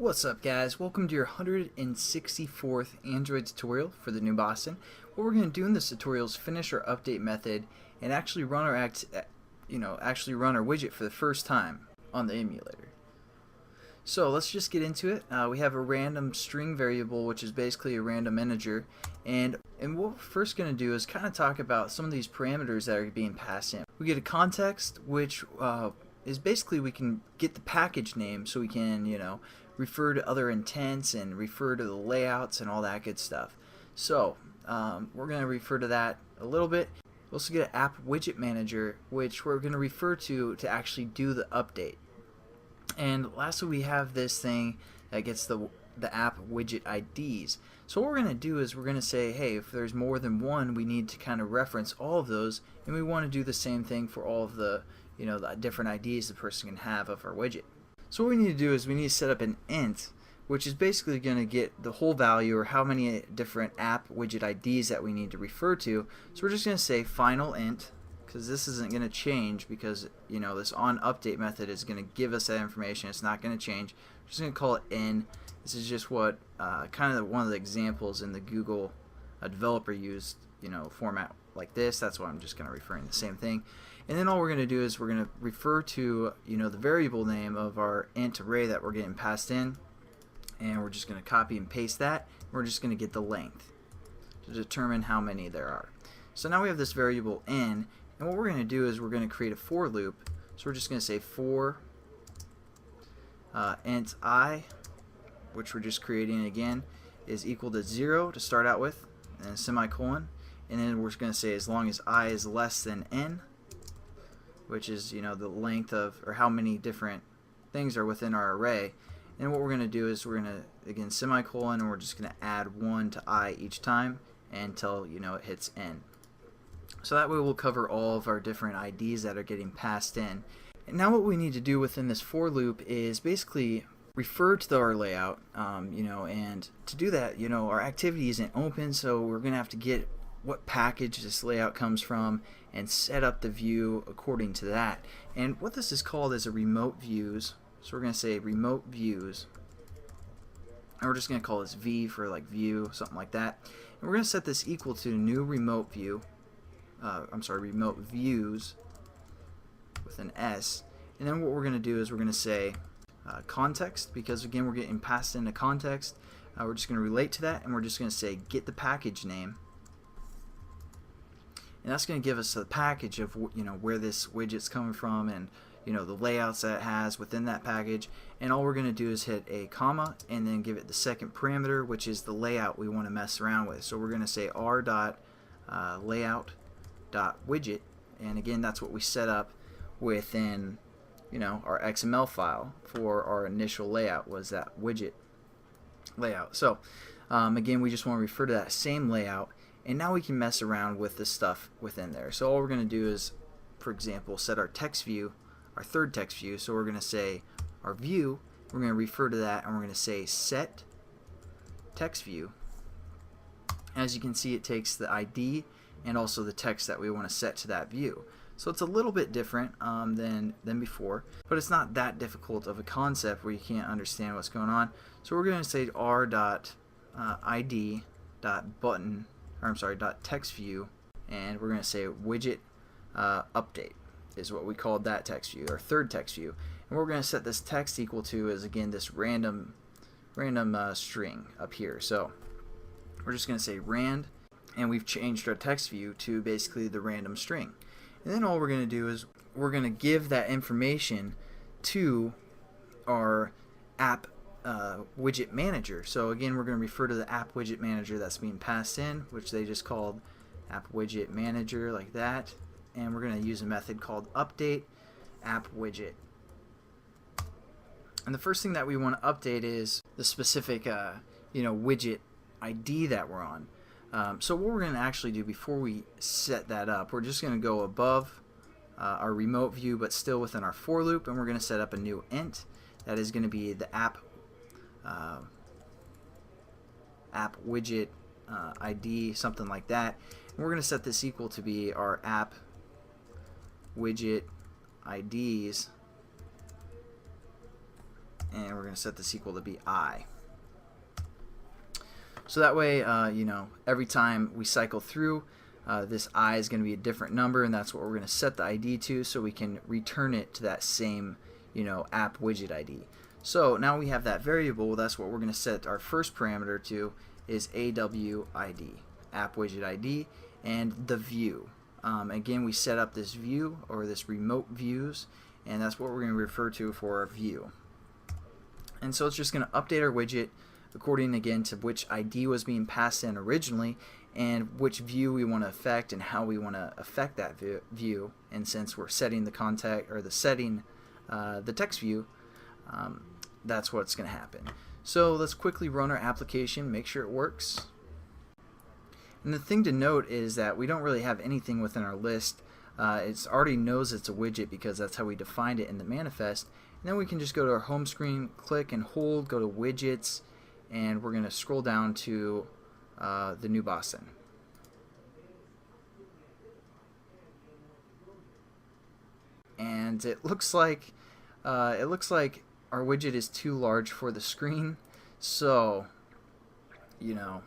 What's up, guys? Welcome to your 164th Android tutorial for the new Boston. What we're going to do in this tutorial is finish our update method and actually run our run our widget for the first time on the emulator. So let's just get into it. We have a random string variable, which is basically a random integer, and what we're first going to do is kind of talk about some of these parameters that are being passed in. We get a context, which is basically we can get the package name, so we can refer to other intents and refer to the layouts and all that good stuff. So we're going to refer to that a little bit. We also get an app widget manager, which we're going to refer to actually do the update. And lastly, we have this thing that gets the app widget IDs. So what we're going to do is we're going to say, hey, if there's more than one, we need to kind of reference all of those, and we want to do the same thing for all of the the different IDs the person can have of our widget. So what we need to do is we need to set up an int, which is basically going to get the whole value, or how many different app widget IDs that we need to refer to. So we're just going to say final int, because this isn't going to change, because this on update method is going to give us that information. It's not going to change. We're just going to call it n. This is just what kind of one of the examples in the Google developer used format like this. That's why I'm just going to refer to the same thing. And then all we're going to do is we're going to refer to the variable name of our int array that we're getting passed in, and we're just going to copy and paste that. We're just going to get the length to determine how many there are. So now we have this variable n, and what we're going to do is we're going to create a for loop. So we're just going to say for int I, which we're just creating again, is equal to 0 to start out with, and a semicolon, and then we're going to say as long as I is less than n, which is the length of, or how many different things are within our array. And what we're going to do is we're going to again semicolon, and we're just going to add 1 to I each time until it hits n. So that way we'll cover all of our different IDs that are getting passed in. And now what we need to do within this for loop is basically refer to our layout, and to do that, our activity isn't open, so we're going to have to get what package this layout comes from and set up the view according to that. And what this is called is a remote views. So we're going to say remote views, and we're just going to call this v for like view, something like that. And we're going to set this equal to new remote view. Remote views with an S. And then what we're going to do is we're going to say context, because again we're getting passed into context. We're just going to relate to that, and we're just going to say get the package name. And that's going to give us the package of where this widget's coming from, and the layouts that it has within that package. And all we're going to do is hit a comma and then give it the second parameter, which is the layout we want to mess around with. So we're going to say r.layout.widget, and again that's what we set up within our XML file for our initial layout, was that widget layout. So again, we just want to refer to that same layout, and now we can mess around with the stuff within there. So all we're going to do is, for example, set our text view, our third text view. So we're going to say our view, we're going to refer to that, and we're going to say set text view. As you can see, it takes the ID and also the text that we want to set to that view. So it's a little bit different than before, but it's not that difficult of a concept where you can't understand what's going on. So we're going to say text view, and we're going to say widget update is what we called that text view, our third text view. And what we're going to set this text equal to is again this random string up here. So we're just going to say rand, and we've changed our text view to basically the random string. And then all we're going to do is we're going to give that information to our app widget manager. So again, we're going to refer to the app widget manager that's being passed in, which they just called app widget manager, like that. And we're going to use a method called update app widget. And the first thing that we want to update is the specific widget ID that we're on. So what we're going to actually do before we set that up, we're just going to go above our remote view, but still within our for loop, and we're going to set up a new int that is going to be the app widget ID, something like that. And we're going to set this equal to be our app widget IDs, and we're going to set this equal to be I. So that way, you know, every time we cycle through, this I is going to be a different number, and that's what we're going to set the ID to, so we can return it to that same, you know, app widget ID. So now we have that variable. That's what we're going to set our first parameter to, is AWID, app widget ID, and the view. Again, we set up this view, or this remote views, and that's what we're going to refer to for our view. And so it's just going to update our widget according again to which ID was being passed in originally, and which view we want to affect and how we want to affect that view. And since we're setting the contact, or the setting the text view, that's what's going to happen. So let's quickly run our application, make sure it works. And the thing to note is that we don't really have anything within our list. It already knows it's a widget because that's how we defined it in the manifest. And then we can just go to our home screen, click and hold, go to widgets, and we're going to scroll down to the new Boston. And it looks like our widget is too large for the screen. So, you know,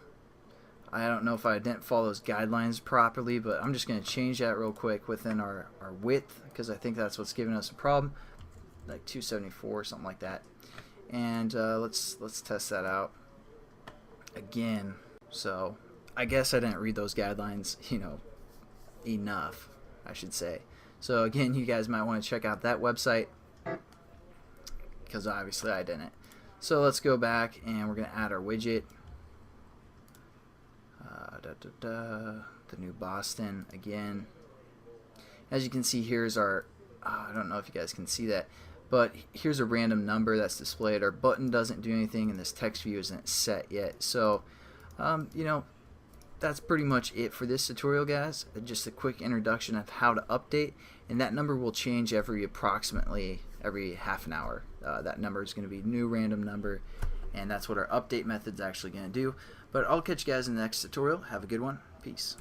I don't know if I didn't follow those guidelines properly, but I'm just going to change that real quick within our width, because I think that's what's giving us a problem, like 274 or something like that. And let's test that out again. So I guess I didn't read those guidelines, you know, enough, I should say. So again, you guys might want to check out that website, because obviously I didn't. So let's go back and we're going to add our widget. The new Boston again. As you can see, here's our, I don't know if you guys can see that, but here's a random number that's displayed. Our button doesn't do anything, and this text view isn't set yet. So, you know, that's pretty much it for this tutorial, guys. Just a quick introduction of how to update, and that number will change approximately every half an hour. That number is going to be new random number, and that's what our update method is actually going to do. But I'll catch you guys in the next tutorial. Have a good one. Peace.